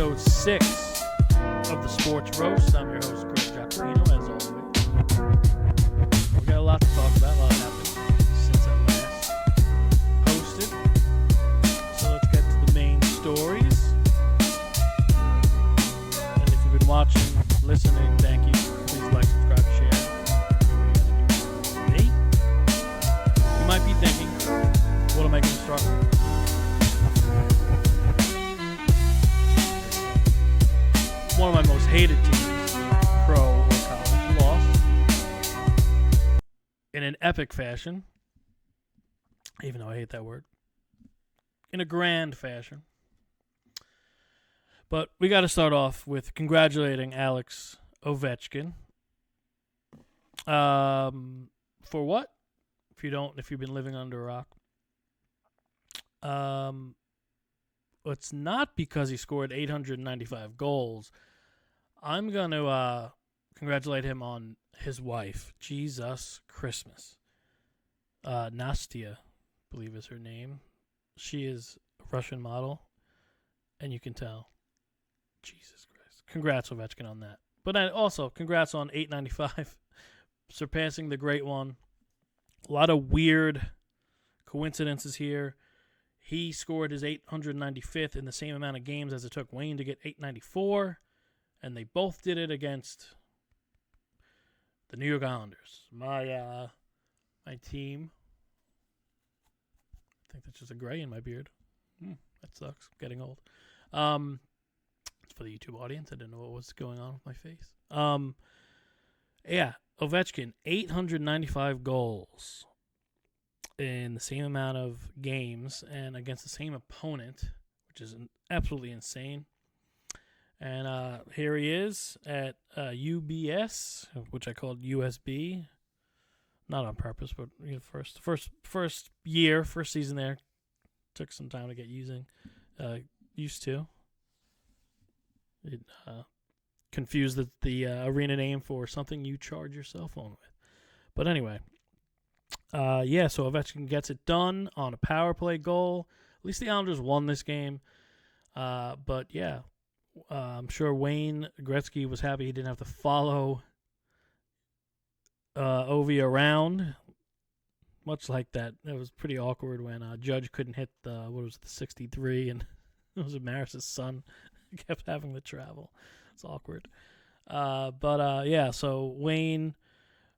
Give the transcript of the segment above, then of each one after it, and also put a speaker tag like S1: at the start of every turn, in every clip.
S1: episode 6 of the Sports Roast. I'm your host, Greg Giacchino, as always. We got a lot to talk about. A lot happened since I last posted. So let's get to the main stories. And if you've been watching, listening, thank you. Please like, subscribe, share. Me? You might be thinking, what am I going to start with? One of my most hated teams, pro or college, lost in an epic fashion, even though I hate that word, in a grand fashion. But we got to start off with congratulating Alex Ovechkin. For what? If you've been living under a rock. It's not because he scored 895 goals. I'm going to congratulate him on his wife, Jesus Christmas. Nastya, I believe is her name. She is a Russian model, and you can tell. Jesus Christ. Congrats, Ovechkin, on that. But also, congrats on 895, surpassing the great one. A lot of weird coincidences here. He scored his 895th in the same amount of games as it took Wayne to get 894, and they both did it against the New York Islanders. My team. I think that's just a gray in my beard. That sucks. Getting old. It's for the YouTube audience. I didn't know what was going on with my face. Yeah, Ovechkin, 895 goals in the same amount of games and against the same opponent, which is absolutely insane. And here he is at UBS, which I called USB, not on purpose, but first season there, took some time to get used to. It confused the arena name for something you charge your cell phone with. But anyway. So Ovechkin gets it done on a power play goal. At least the Islanders won this game. But yeah, I'm sure Wayne Gretzky was happy he didn't have to follow Ovi around. Much like that. It was pretty awkward when Judge couldn't hit the 63, and it was Maris's son kept having to travel. It's awkward. So Wayne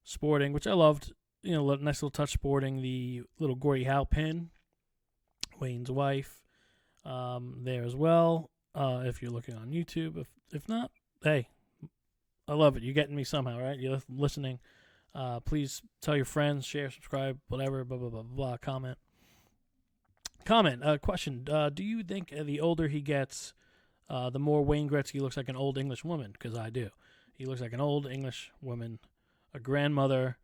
S1: sporting, which I loved. Nice little touch sporting the little Gordie Howe pin, Wayne's wife, there as well. If you're looking on YouTube, if not, hey, I love it. You're getting me somehow, right? You're listening. Please tell your friends, share, subscribe, whatever. Blah blah blah blah. Comment. Question: do you think the older he gets, the more Wayne Gretzky looks like an old English woman? Because I do. He looks like an old English woman, a grandmother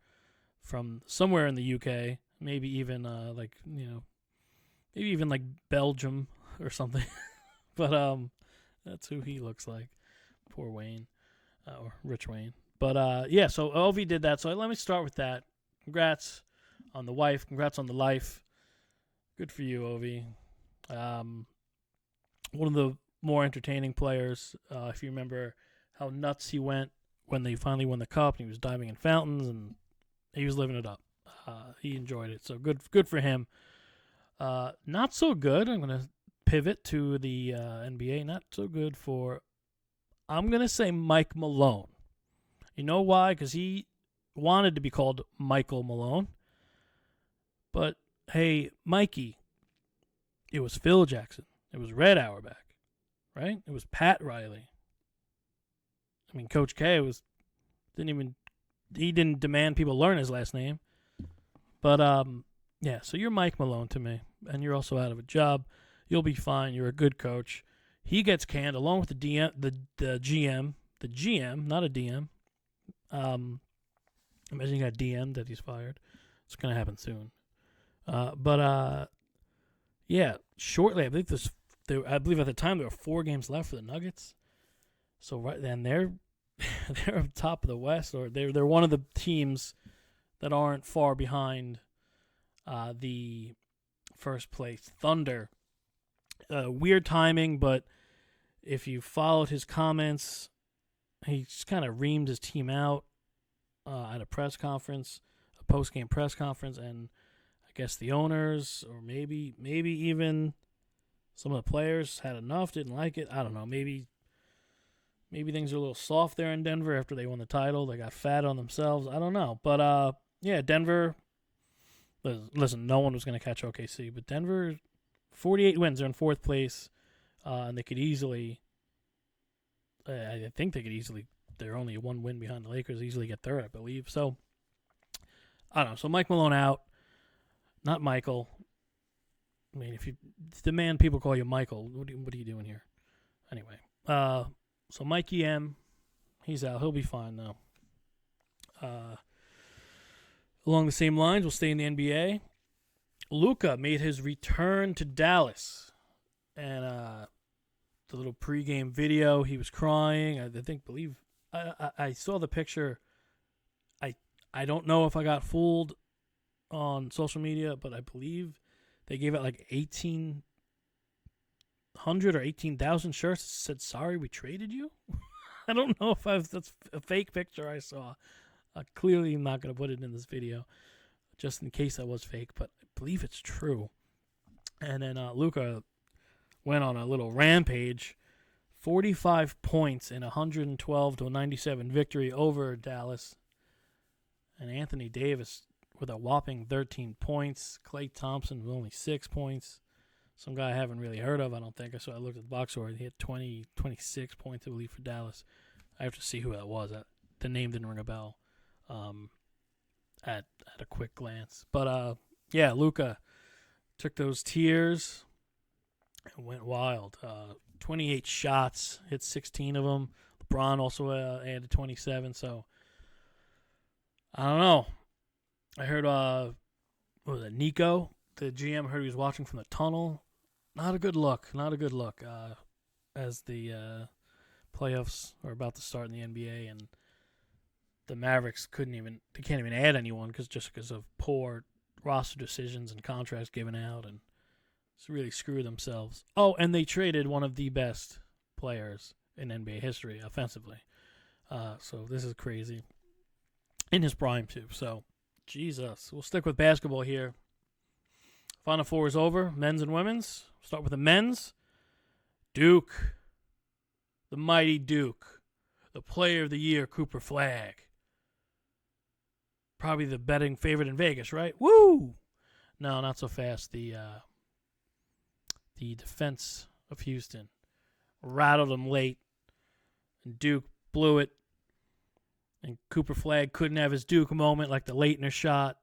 S1: from somewhere in the UK, maybe even Belgium or something. But that's who he looks like. Poor Wayne, or Rich Wayne. But so Ovi did that. So let me start with that. Congrats on the wife. Congrats on the life. Good for you, Ovi. One of the more entertaining players. If you remember how nuts he went when they finally won the cup, and he was diving in fountains and he was living it up. He enjoyed it. So good for him. Not so good. I'm going to pivot to the NBA. Not so good for, I'm going to say, Mike Malone. You know why? Because he wanted to be called Michael Malone. But, hey, Mikey, it was Phil Jackson. It was Red Auerbach, right? It was Pat Riley. I mean, Coach K he didn't demand people learn his last name. But, so you're Mike Malone to me, and you're also out of a job. You'll be fine. You're a good coach. He gets canned along with the GM, not a DM. Imagine you got DM'd that he's fired. It's going to happen soon. Shortly, I believe at the time there were 4 games left for the Nuggets. So right then they're up top of the West, or they're one of the teams that aren't far behind the first place Thunder. Weird timing, but if you followed his comments, he just kind of reamed his team out at a press conference, a post-game press conference, and I guess the owners or maybe even some of the players had enough, didn't like it. I don't know. Maybe things are a little soft there in Denver after they won the title. They got fat on themselves. I don't know. But, yeah, Denver, listen, no one was going to catch OKC, but Denver, 48 wins. They're in fourth place, and they could easily, I think they could easily, they're only one win behind the Lakers, easily get third, I believe. So, I don't know. So, Mike Malone out. Not Michael. I mean, if you demand people call you Michael, what are you doing here? Anyway, so Mikey M, he's out. He'll be fine now. Along the same lines, we'll stay in the NBA. Luka made his return to Dallas, and the little pregame video, he was crying. I saw the picture. I don't know if I got fooled on social media, but I believe they gave out like 1,800 or 18,000 shirts that said, "Sorry, we traded you." I don't know if that's a fake picture I saw. Clearly, I'm not going to put it in this video, just in case that was fake, but I believe it's true. And then Luka went on a little rampage, 45 points in 112-97 victory over Dallas. And Anthony Davis with a whopping 13 points. Klay Thompson with only 6 points. Some guy I haven't really heard of, I don't think. So I looked at the box score. He had 26 points, I believe, for Dallas. I have to see who that was. The name didn't ring a bell at a quick glance. But, yeah, Luka took those tears and went wild. 28 shots, hit 16 of them. LeBron also added 27. So, I don't know. I heard, what was it, Nico, the GM, heard he was watching from the tunnel. Not a good look. As the playoffs are about to start in the NBA, and the Mavericks can't even add anyone because of poor roster decisions and contracts given out, and it's really screwed themselves. Oh, and they traded one of the best players in NBA history offensively. So this is crazy. In his prime, too. So, Jesus. We'll stick with basketball here. Final Four is over. Men's and women's. Start with the men's. Duke. The mighty Duke. The player of the year, Cooper Flagg. Probably the betting favorite in Vegas, right? Woo! No, not so fast. The defense of Houston rattled them late, and Duke blew it. And Cooper Flagg couldn't have his Duke moment like the Leitner shot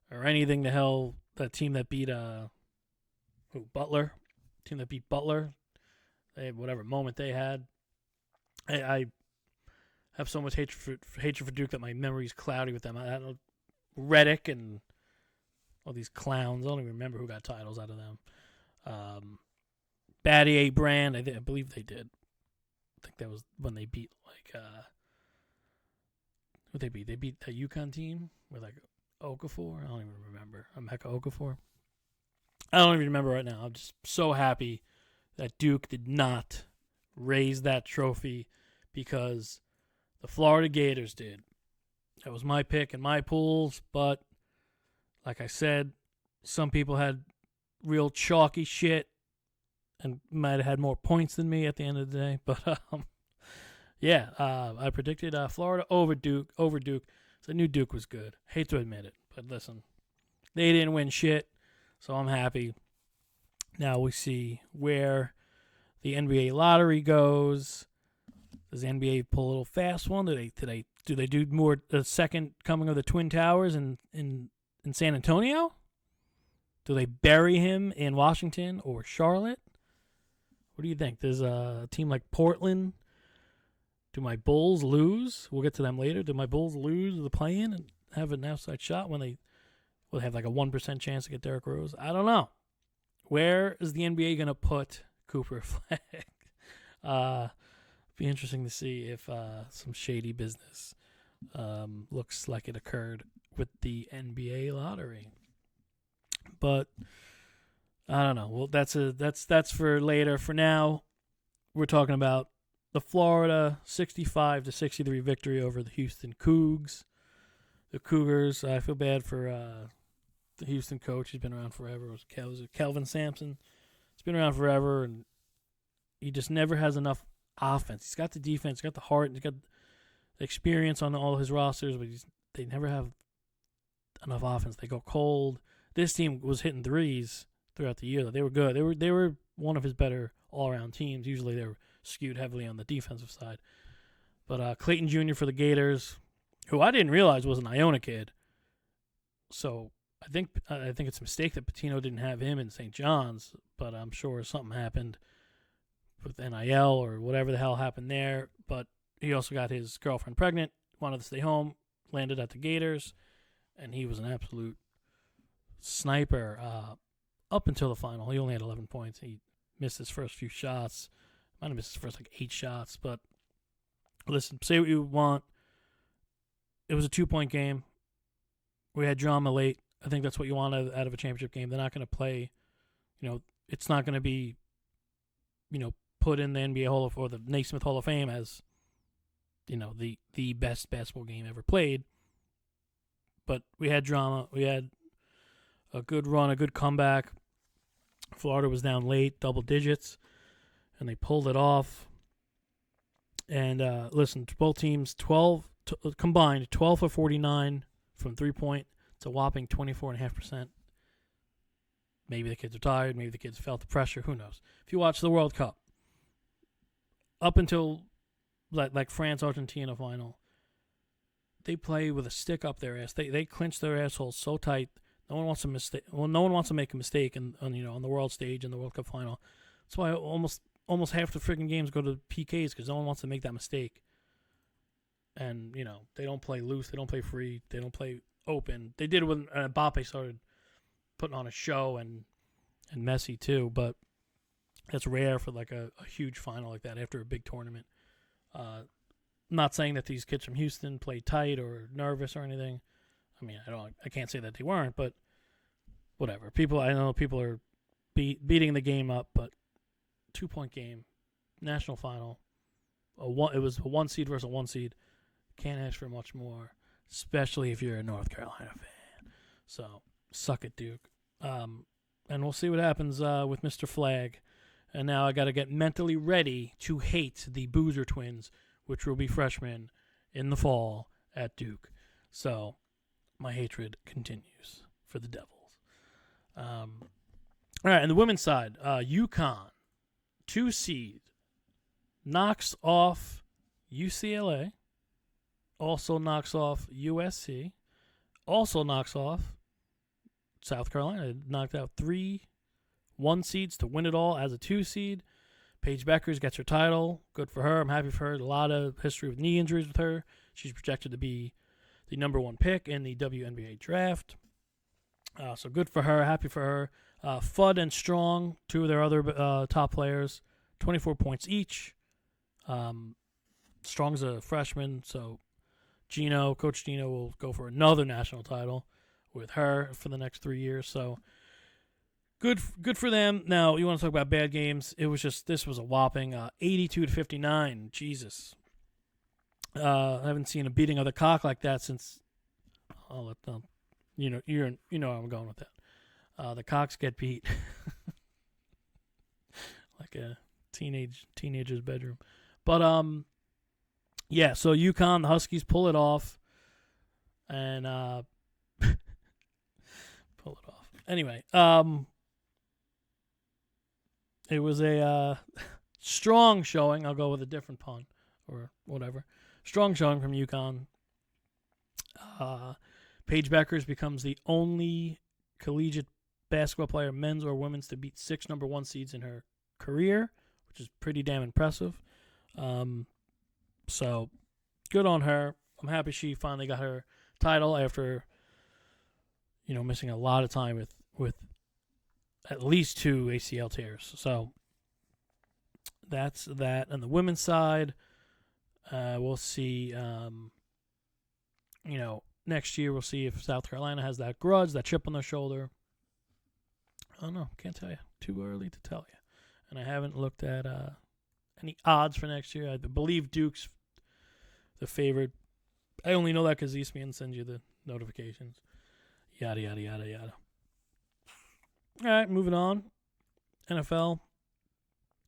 S1: or anything the hell that team that beat Butler. Team that beat Butler. They had whatever moment they had. I have so much hatred for Duke that my memory's cloudy with them. I don't know, Reddick and all these clowns. I don't even remember who got titles out of them. Battier Brand, I believe they did. I think that was when they beat what they beat? They beat a UConn team with Okafor. I don't even remember. Emeka Okafor. I don't even remember right now. I'm just so happy that Duke did not raise that trophy because the Florida Gators did. That was my pick in my pools, but like I said, some people had real chalky shit and might have had more points than me at the end of the day. But yeah, I predicted Florida over Duke. So I knew Duke was good. Hate to admit it, but listen, they didn't win shit, so I'm happy. Now we see where the NBA lottery goes. Does the NBA pull a little fast one? Do they do more the second coming of the Twin Towers in San Antonio? Do they bury him in Washington or Charlotte? What do you think? Does a team like Portland? Do my Bulls lose? We'll get to them later. Do my Bulls lose the play-in and have an outside shot when they will have like a 1% chance to get Derrick Rose? I don't know. Where is the NBA going to put Cooper Flagg? Be interesting to see if some shady business looks like it occurred with the NBA lottery. But I don't know. Well, that's for later. For now, we're talking about the Florida 65-63 victory over the Houston Cougs. The Cougars, I feel bad for the Houston coach. He's been around forever. Was it Kelvin Sampson? He's been around forever, and he just never has enough offense. He's got the defense, he's got the heart, he's got the experience on all his rosters, but they never have enough offense. They go cold. This team was hitting threes throughout the year. They were good. They were one of his better all-around teams. Usually they were skewed heavily on the defensive side. But Clayton Jr. for the Gators, who I didn't realize was an Iona kid. So I think it's a mistake that Pitino didn't have him in St. John's, but I'm sure something happened with NIL or whatever the hell happened there. But he also got his girlfriend pregnant, wanted to stay home, landed at the Gators, and he was an absolute sniper up until the final. He only had 11 points. He missed his first few shots. Might have missed his first 8 shots. But listen, say what you want. It was a 2-point game. We had drama late. I think that's what you want out of a championship game. They're not going to play, it's not going to be, put in the NBA Hall of, or the Naismith Hall of Fame as, the best basketball game ever played. But we had drama. We had a good run, a good comeback. Florida was down late, double digits, and they pulled it off. And listen, both teams combined 12 for 49 from 3-point. It's a whopping 24.5%. Maybe the kids are tired. Maybe the kids felt the pressure. Who knows? If you watch the World Cup, up until like France-Argentina final, they play with a stick up their ass. They clinch their assholes so tight. No one wants to mistake. Well, no one wants to make a mistake on the world stage in the World Cup final. That's why almost half the freaking games go to PKs, because no one wants to make that mistake. And they don't play loose. They don't play free. They don't play open. They did it when Mbappe started putting on a show, and Messi too. But that's rare for like a huge final like that after a big tournament. Not saying that these kids from Houston played tight or nervous or anything. I mean, I can't say that they weren't, but whatever. I know people are beating the game up, but 2-point game, national final. It was a 1 seed versus a 1 seed. Can't ask for much more, especially if you're a North Carolina fan. So suck it, Duke. And we'll see what happens with Mr. Flag. And now I got to get mentally ready to hate the Boozer twins, which will be freshmen in the fall at Duke. So my hatred continues for the Devils. All right, and the women's side, UConn, 2 seed, knocks off UCLA, also knocks off USC, also knocks off South Carolina. It knocked out 3 1 seeds to win it all as a 2 seed. Paige Beckers gets her title. Good for her. I'm happy for her. A lot of history with knee injuries with her. She's projected to be the number 1 pick in the WNBA draft. So good for her. Happy for her. Fudd and Strong, 2 of their other top players, 24 points each. Strong's a freshman, so Coach Gino will go for another national title with her for the next 3 years. So good for them. Now, you want to talk about bad games? This was a whopping 82-59. Jesus. I haven't seen a beating of the cock like that since. I'll let them. You know how I'm going with that. The Cocks get beat like a teenager's bedroom. But yeah. So UConn, the Huskies pull it off, and pull it off. Anyway, it was a strong showing. I'll go with a different pun or whatever. Strong showing from UConn. Paige Beckers becomes the only collegiate basketball player, men's or women's, to beat 6 number 1 seeds in her career, which is pretty damn impressive. So good on her. I'm happy she finally got her title after, missing a lot of time with at least 2 ACL tears. So that's that. On the women's side, we'll see, next year we'll see if South Carolina has that grudge, that chip on their shoulder. I don't know. Can't tell you. Too early to tell you. And I haven't looked at Any odds for next year? I believe Duke's the favorite. I only know that because ESPN sends you the notifications. Yada, yada, yada, yada. All right, moving on. NFL.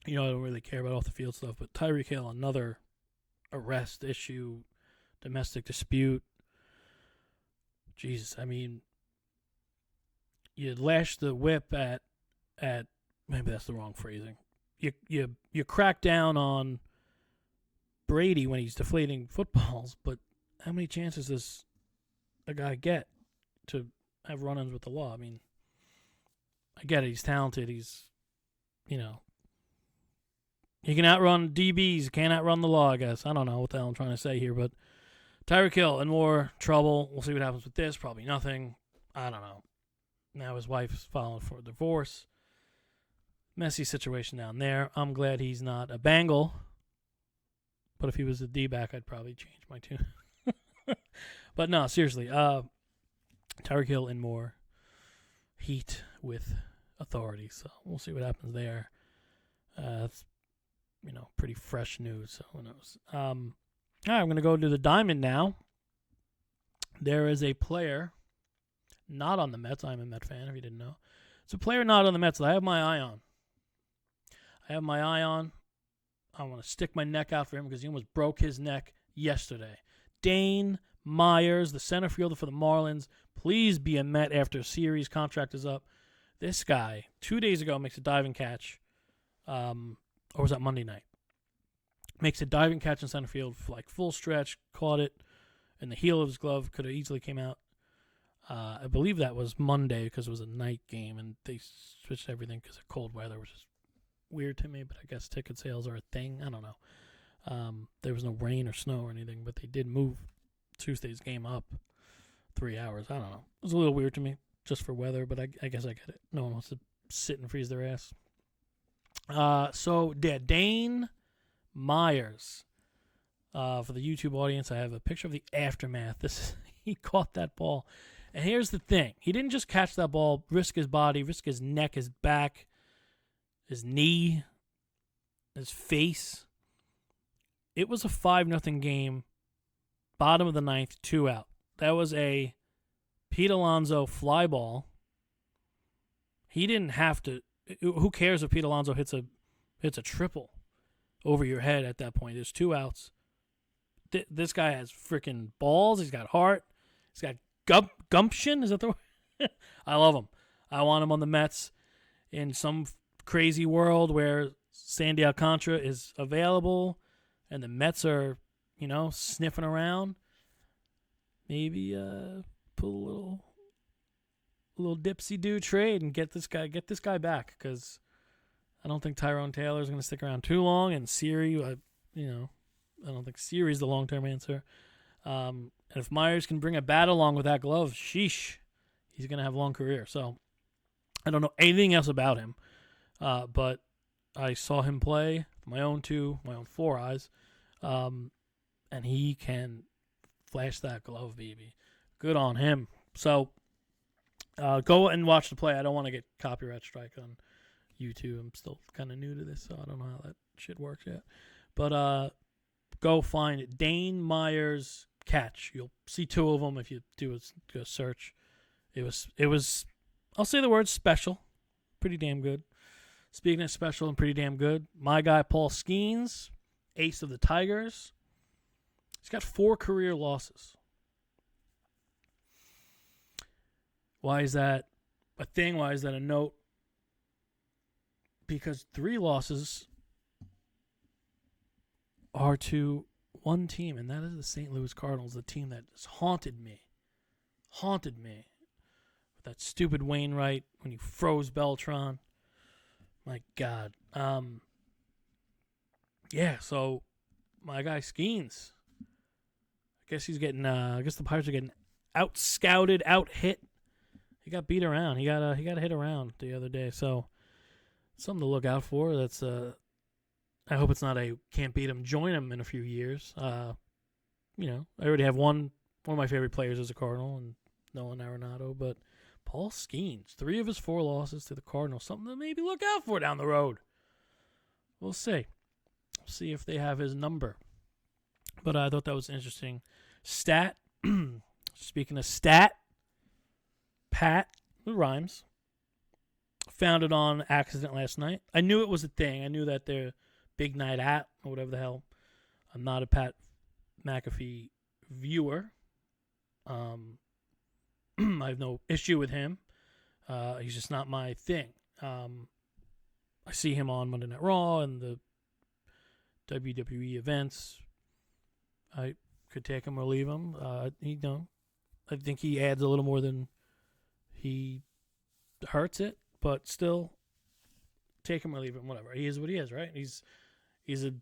S1: I don't really care about off the field stuff, but Tyreek Hill, another arrest issue, domestic dispute. Jesus, I mean, you lash the whip at maybe that's the wrong phrasing. You crack down on Brady when he's deflating footballs, but how many chances does a guy get to have run-ins with the law? I mean, I get it. He's talented. He's, he can outrun DBs. Can't outrun the law, I guess. I don't know what the hell I'm trying to say here, but Tyreek Hill in more trouble. We'll see what happens with this. Probably nothing. I don't know. Now his wife's filing for a divorce. Messy situation down there. I'm glad he's not a Bengal. But if he was a D-back, I'd probably change my tune. But no, seriously. Tyreek Hill in more heat with authority. So we'll see what happens there. It's, pretty fresh news. So who knows? All right, I'm going to go to the Diamond now. There is a player not on the Mets. I'm a Met fan, if you didn't know. It's a player not on the Mets that I have my eye on. I want to stick my neck out for him because he almost broke his neck yesterday. Dane Myers, the center fielder for the Marlins. Please be a Met after Series contract is up. This guy, 2 days ago, makes a diving catch. Or was that Monday night? Makes a diving catch in center field, like full stretch, caught it, and the heel of his glove could have easily came out. I believe that was Monday because it was a night game, and they switched everything because of cold weather, which is weird to me, but I guess ticket sales are a thing. I don't know. There was no rain or snow or anything, but they did move Tuesday's game up 3 hours. I don't know. It was a little weird to me just for weather, but I guess I get it. No one wants to sit and freeze their ass. Dane Myers. For the YouTube audience, I have a picture of the aftermath. He caught that ball. And here's the thing. He didn't just catch that ball, risk his body, risk his neck, his back, his knee, his face. It was a 5-0 game, bottom of the ninth, 2 out. That was a Pete Alonso fly ball. He didn't have to. Who cares if Pete Alonso hits a triple over your head at that point? There's 2 outs. This guy has freaking balls. He's got heart. He's got gumption. Is that the word? I love him. I want him on the Mets in some crazy world where Sandy Alcantara is available and the Mets are, sniffing around. Maybe pull a little dipsy-do trade and get this guy back because I don't think Tyrone Taylor is going to stick around too long, and Siri, I don't think Siri's the long-term answer. And if Myers can bring a bat along with that glove, sheesh, he's going to have a long career. So I don't know anything else about him, but I saw him play with my own 4 eyes, and he can flash that glove, baby. Good on him. So go and watch the play. I don't want to get copyright strike on YouTube. I'm still kind of new to this, so I don't know how that shit works yet. But go find it. Dane Myers catch. You'll see 2 of them if you do a search. It was I'll say the word special. Pretty damn good. Speaking of special and pretty damn good, my guy Paul Skeens, ace of the Tigers. He's got 4 career losses. Why is that a thing? Why is that a note? Because 3 losses are to one team, and that is the St. Louis Cardinals, the team that has haunted me. With that stupid Wainwright when he froze Beltran. My God. So my guy Skeens. I guess he's getting. I guess the Pirates are getting out-scouted, out-hit. He got beat around. He got hit around the other day. So something to look out for. That's I hope it's not a can't beat him, join him in a few years. I already have one of my favorite players as a Cardinal, and Nolan Arenado, but Paul Skeens, 3 of his 4 losses to the Cardinals, something to maybe look out for down the road. We'll see. see if they have his number. But I thought that was interesting. Stat. Speaking of stat, Pat, it rhymes, found it on accident last night. I knew it was a thing. I knew that they're Big Night At, or whatever the hell. I'm not a Pat McAfee viewer. I have no issue with him. He's just not my thing. I see him on Monday Night Raw and the WWE events. I could take him or leave him. I think he adds a little more than he hurts it, but still, take him or leave him. Whatever. He is what he is, right? He's a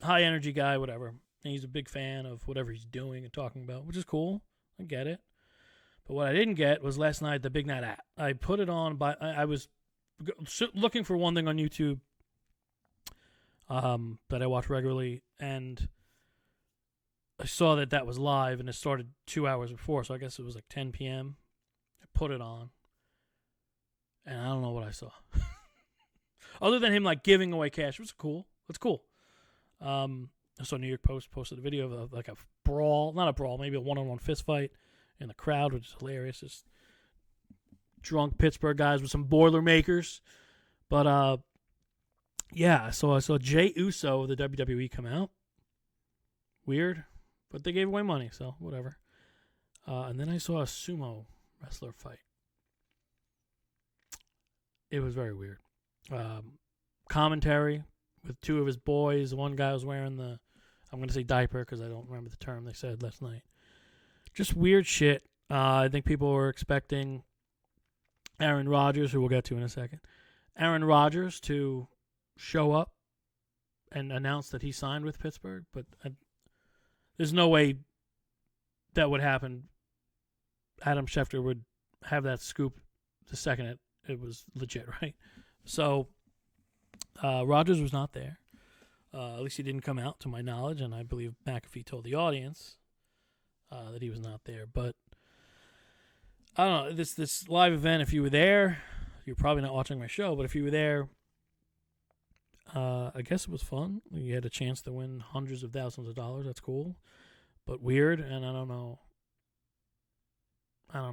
S1: high energy guy, whatever. And he's a big fan of whatever he's doing and talking about, which is cool. I get it. But what I didn't get was last night the Big Night At. I put it on I was looking for one thing on YouTube that I watch regularly, and I saw that was live, and it started 2 hours before, so I guess it was like 10 p.m. I put it on, and I don't know what I saw. Other than him like giving away cash, which was cool. It's cool. I saw New York Post posted a video of like a brawl, not a brawl, maybe a one-on-one fist fight in the crowd, which is hilarious. Just drunk Pittsburgh guys with some Boilermakers. But yeah, so I saw Jey Uso of the WWE come out. Weird, but they gave away money, so whatever. And then I saw a sumo wrestler fight. It was very weird. Commentary with two of his boys. One guy was wearing I'm going to say diaper because I don't remember the term they said last night. Just weird shit. I think people were expecting Aaron Rodgers, who we'll get to in a second, Aaron Rodgers to show up and announce that he signed with Pittsburgh, but there's no way that would happen. Adam Schefter would have that scoop the second it was legit, right? So Rodgers was not there. At least he didn't come out, to my knowledge, and I believe McAfee told the audience that he was not there. But I don't know, this live event, if you were there, you're probably not watching my show, but if you were there, I guess it was fun. You had a chance to win hundreds of thousands of dollars. That's cool, but weird, and I don't know. I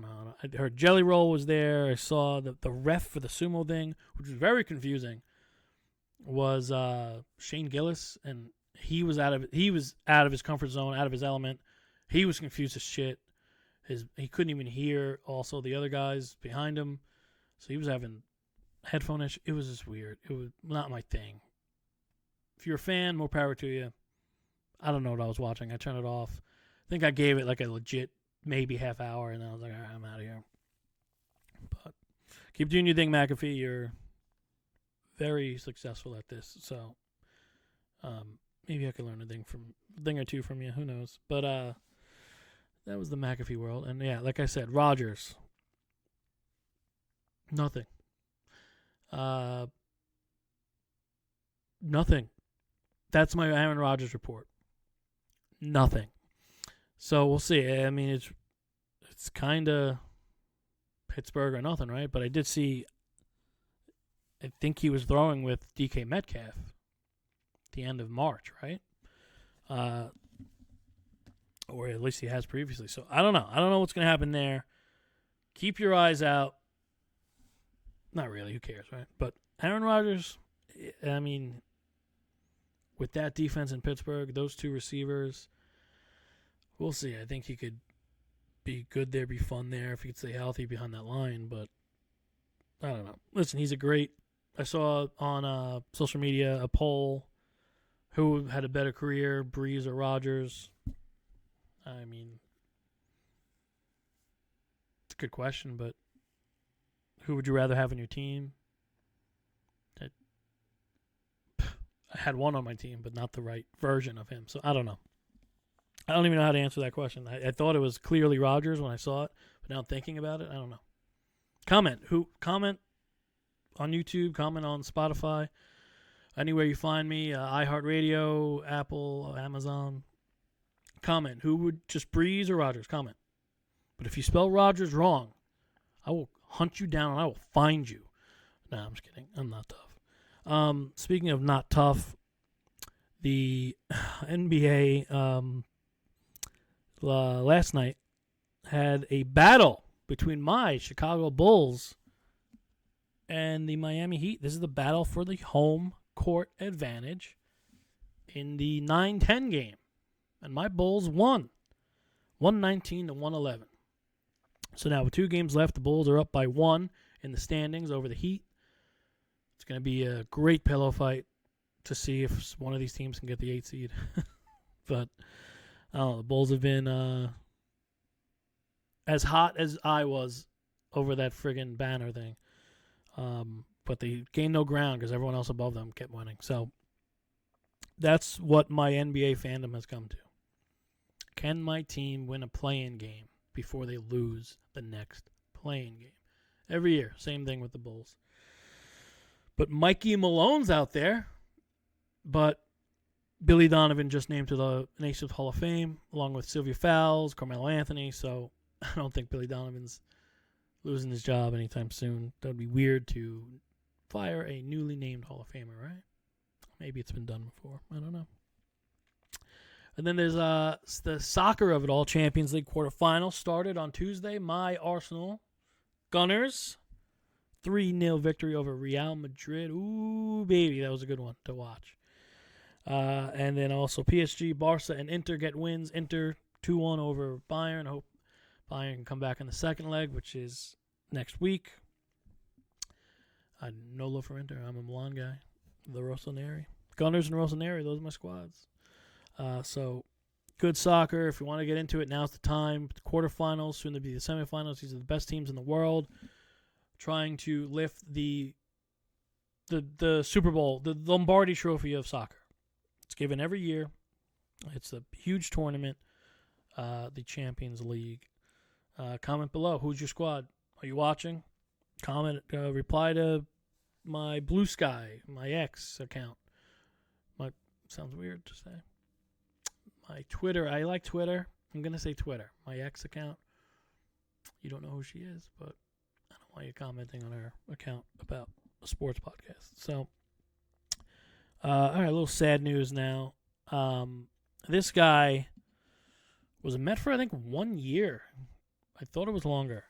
S1: heard Jelly Roll was there. I saw the ref for the sumo thing, which was very confusing, was Shane Gillis, and he was out of his comfort zone, out of his element. He was confused as shit. He couldn't even hear also the other guys behind him, so he was having headphone issue. It was just weird. It was not my thing. If you're a fan, more power to you. I don't know what I was watching. I turned it off. I think I gave it like a legit maybe half hour, and then I was like, all right, I'm out of here. But keep doing your thing, McAfee. You're very successful at this, so maybe I could learn a thing or two from you. Who knows? But that was the McAfee world, and yeah, like I said, Rodgers, nothing. Nothing. That's my Aaron Rodgers report. Nothing. So we'll see. I mean, it's kind of Pittsburgh or nothing, right? But I did see, I think he was throwing with DK Metcalf at the end of March, right? Or at least he has previously. So I don't know. I don't know what's going to happen there. Keep your eyes out. Not really. Who cares, right? But Aaron Rodgers, I mean, with that defense in Pittsburgh, those two receivers, we'll see. I think he could be good there, be fun there if he could stay healthy behind that line. But I don't know. Listen, he's a great. I saw on social media a poll who had a better career, Breeze or Rodgers. I mean, it's a good question, but who would you rather have on your team? I had one on my team, but not the right version of him. So I don't know. I don't even know how to answer that question. I thought it was clearly Rodgers when I saw it, but now thinking about it, I don't know. Comment on YouTube, comment on Spotify, anywhere you find me, iHeartRadio, Apple, Amazon. Comment. Who would just Breeze or Rodgers? Comment. But if you spell Rodgers wrong, I will hunt you down and I will find you. No, I'm just kidding. I'm not tough. Speaking of not tough, the NBA last night had a battle between my Chicago Bulls and the Miami Heat. This is the battle for the home court advantage in the 9-10 game. And my Bulls won, 119 to 111. So now with 2 games left, the Bulls are up by 1 in the standings over the Heat. It's going to be a great pillow fight to see if one of these teams can get the 8 seed. But I don't know, the Bulls have been as hot as I was over that friggin' banner thing. But they gained no ground because everyone else above them kept winning. So that's what my NBA fandom has come to. Can my team win a play-in game before they lose the next play-in game? Every year, same thing with the Bulls. But Mikey Malone's out there. But Billy Donovan just named to the Naismith Hall of Fame, along with Sylvia Fowles, Carmelo Anthony. So I don't think Billy Donovan's losing his job anytime soon. That would be weird to fire a newly named Hall of Famer, right? Maybe it's been done before. I don't know. And then there's the soccer of it all. Champions League quarterfinals started on Tuesday. My Arsenal Gunners, 3-0 victory over Real Madrid. Ooh, baby, that was a good one to watch. And then also PSG, Barca, and Inter get wins. Inter 2-1 over Bayern. I hope Bayern can come back in the second leg, which is next week. No love for Inter. I'm a Milan guy. The Rossoneri. Gunners and Rossoneri, those are my squads. So, good soccer. If you want to get into it, now's the time. The quarterfinals, soon to be the semifinals. These are the best teams in the world. Trying to lift the Super Bowl, the Lombardi Trophy of soccer. It's given every year. It's a huge tournament, the Champions League. Comment below. Who's your squad? Are you watching? Comment. Reply to my Blue Sky, my X account. Sounds weird to say. My Twitter. I like Twitter. I'm going to say Twitter. My X account. You don't know who she is, but I don't want you commenting on her account about a sports podcast. So, all right, a little sad news now. This guy was a Met for, I think, 1 year. I thought it was longer.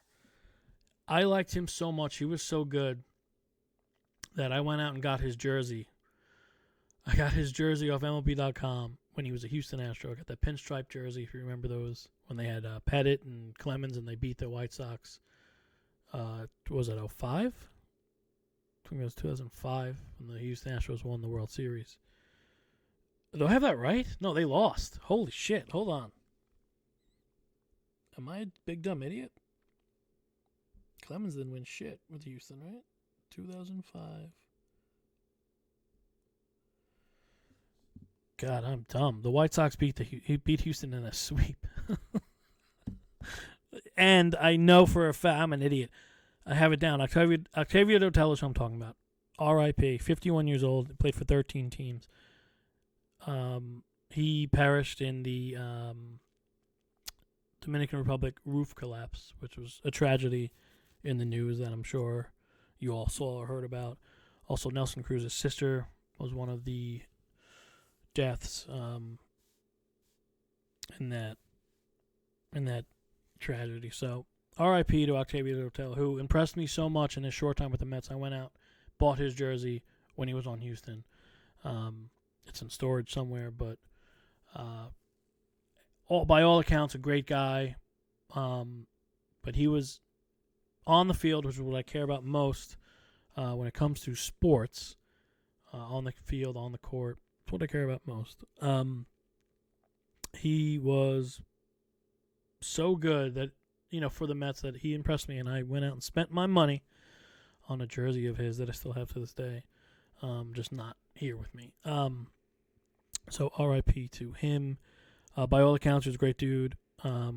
S1: I liked him so much. He was so good that I went out and got his jersey. I got his jersey off MLB.com when he was a Houston Astro. I got that pinstripe jersey, if you remember those, when they had Pettit and Clemens and they beat the White Sox. Was it 05? I think it was 2005 when the Houston Astros won the World Series. Do I have that right? No, they lost. Holy shit. Hold on. Am I a big dumb idiot? Clemens didn't win shit with Houston, right? 2005. God, I'm dumb. The White Sox beat Houston in a sweep. And I know for a fact, I'm an idiot. I have it down. Octavio Dotel is who I'm talking about. R.I.P. 51 years old. Played for 13 teams. He perished in the Dominican Republic roof collapse, which was a tragedy in the news that I'm sure you all saw or heard about. Also, Nelson Cruz's sister was one of the deaths in that tragedy. So, R.I.P. to Octavio Dotel, who impressed me so much in his short time with the Mets. I went out, bought his jersey when he was on Houston. It's in storage somewhere, but by all accounts, a great guy. But he was on the field, which is what I care about most when it comes to sports. On the field, on the court. That's what I care about most. He was so good that, for the Mets, that he impressed me, and I went out and spent my money on a jersey of his that I still have to this day. Just not here with me. So R.I.P. to him. By all accounts, he was a great dude. All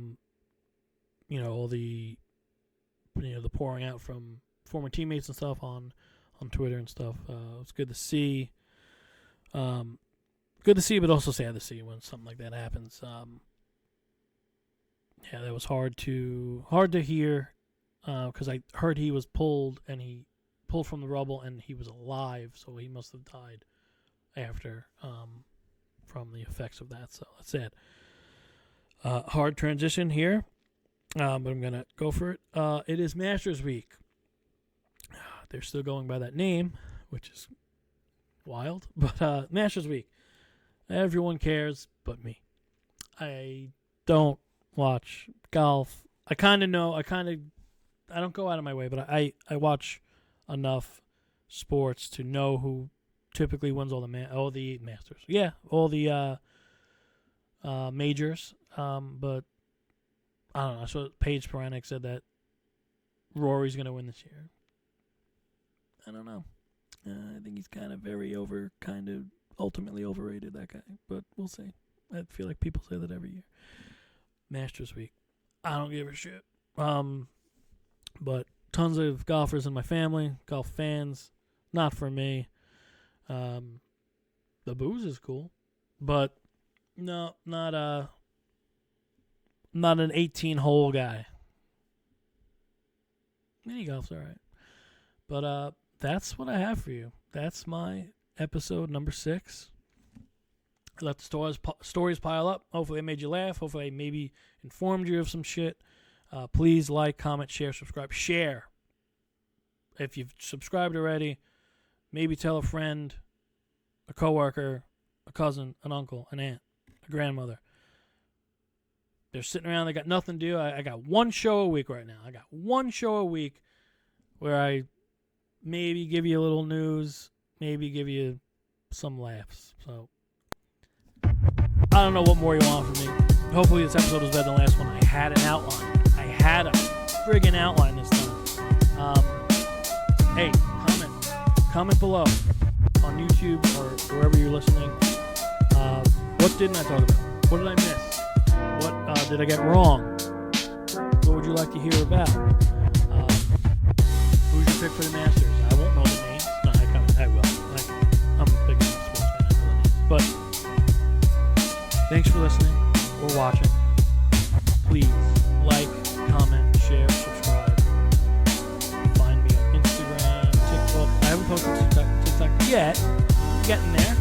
S1: the the pouring out from former teammates and stuff on Twitter and stuff. It's good to see. Good to see, but also sad to see when something like that happens. Yeah, that was hard to hear because I heard he was pulled and he pulled from the rubble, and he was alive, so he must have died after from the effects of that. So that's sad. Hard transition here, but I'm gonna go for it. It is Masters Week. They're still going by that name, which is wild. But Masters Week. Everyone cares but me. I don't watch golf. I kind of know. I don't go out of my way, but I watch enough sports to know who typically wins all the Masters. Yeah, all the majors. But I don't know. So Paige Spiranac said that Rory's going to win this year. I don't know. I think he's kind of ultimately overrated, that guy. But we'll see. I feel like people say that every year. Masters Week. I don't give a shit. But tons of golfers in my family, golf fans. Not for me. The booze is cool. But no, not an 18-hole guy. Mini golf's all right. But that's what I have for you. That's my episode number 6. Let the stories pile up. Hopefully I made you laugh. Hopefully I maybe informed you of some shit. Please like, comment, share, subscribe. Share. If you've subscribed already, maybe tell a friend, a coworker, a cousin, an uncle, an aunt, a grandmother. They're sitting around. They got nothing to do. I got one show a week right now. I got one show a week where I maybe give you a little news, maybe give you some laughs. So I don't know what more you want from me. Hopefully this episode was better than the last one. I had an outline. I had a friggin' outline this time. Hey, comment below on YouTube or wherever you're listening. What didn't I talk about? What did I miss? What did I get wrong? What would you like to hear about? Who's your pick for the Masters? I won't know the names. No, I will. I'm a big sports fan. I know the names. But thanks for listening or watching. Please like, comment, share, subscribe. Find me on Instagram, TikTok. I haven't posted TikTok yet. Getting there.